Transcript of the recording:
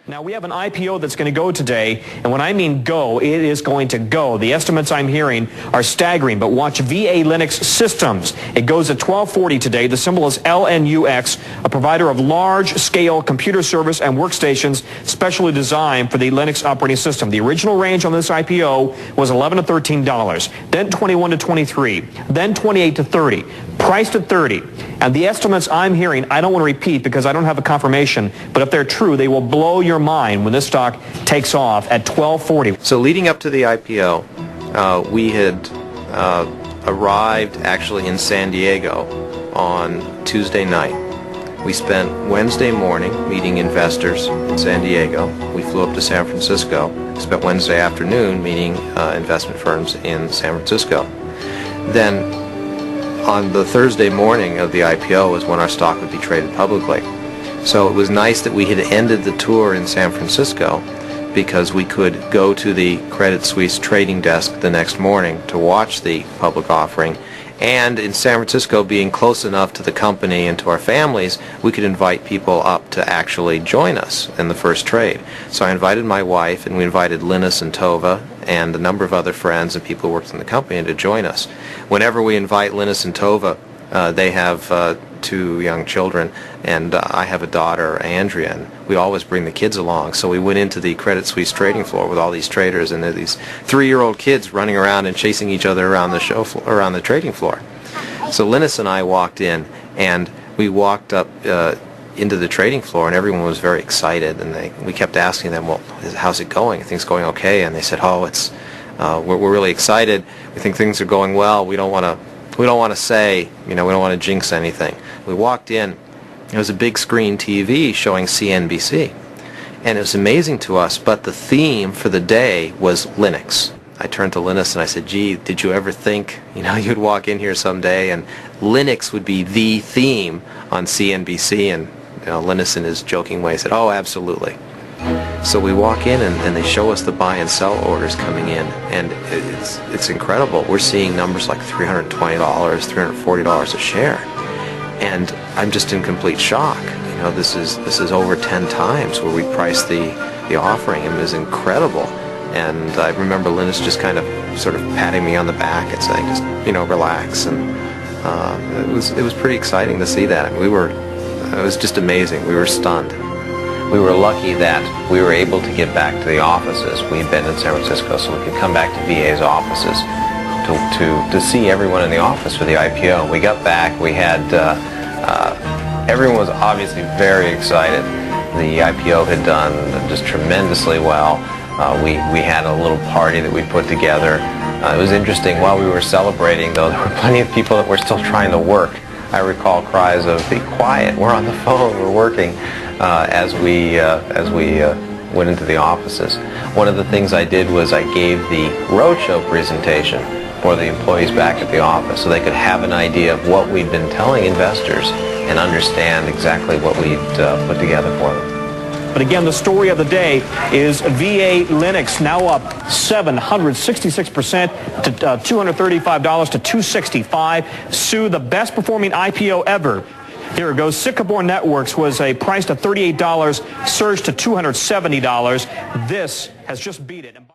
Now, we have an IPO that's going to go today, and when I mean go, it is going to go. The estimates I'm hearing are staggering, but watch VA Linux Systems. It goes at 1240 today. The symbol is LNUX, a provider of large-scale computer service and workstations specially designed for the Linux operating system. The original range on this IPO was $11 to $13, then $21 to $23, then $28 to $30, priced at $30. And the estimates I'm hearing, I don't want to repeat because I don't have a confirmation, but if they're true, they will blow your mind when this stock takes off at 1240. So leading up to the IPO, we had arrived actually in San Diego on Tuesday night. We spent Wednesday morning meeting investors in San Diego. We flew up to San Francisco. Spent Wednesday afternoon meeting investment firms in San Francisco. Then on the Thursday morning of the IPO was when our stock would be traded publicly. So it was nice that we had ended the tour in San Francisco because we could go to the Credit Suisse trading desk the next morning to watch the public offering. And in San Francisco, being close enough to the company and to our families, we could invite people up to actually join us in the first trade. So I invited my wife, and we invited Linus and Tova and a number of other friends and people who worked in the company to join us. Whenever we invite Linus and Tova, they have two young children, and I have a daughter, Andrea, and we always bring the kids along. So we went into the Credit Suisse trading floor with all these traders, and there are these 3-year-old kids running around and chasing each other around the show floor, around the trading floor. So Linus and I walked in, and we walked up into the trading floor, and everyone was very excited, and we kept asking them, well, how's it going? Are things going okay? And they said, oh, we're really excited. We think things are going well. We don't want to say, we don't want to jinx anything. We walked in, there was a big screen TV showing CNBC, and it was amazing to us, but the theme for the day was Linux. I turned to Linus and I said, gee, did you ever think, you'd walk in here someday and Linux would be the theme on CNBC? And Linus in his joking way said, oh, absolutely. So we walk in and they show us the buy and sell orders coming in, and it's incredible. We're seeing numbers like $320, $340 a share, and I'm just in complete shock. This is over 10 times where we priced the offering, and it was incredible. And I remember Linus just kind of sort of patting me on the back and saying, just relax. And it was pretty exciting to see that. It was just amazing. We were stunned. We were lucky that we were able to get back to the offices. We'd been in San Francisco, so we could come back to VA's offices to see everyone in the office for the IPO. We got back. We had everyone was obviously very excited. The IPO had done just tremendously well. We had a little party that we put together. It was interesting. While we were celebrating, though, there were plenty of people that were still trying to work. I recall cries of, be quiet, we're on the phone, we're working, as we went into the offices. One of the things I did was I gave the roadshow presentation for the employees back at the office so they could have an idea of what we'd been telling investors and understand exactly what we'd put together for them. But again, the story of the day is VA Linux now up 766% to $235 to $265. Sue, the best performing IPO ever. Here it goes. Sycamore Networks was priced at $38, surged to $270. This has just beat it.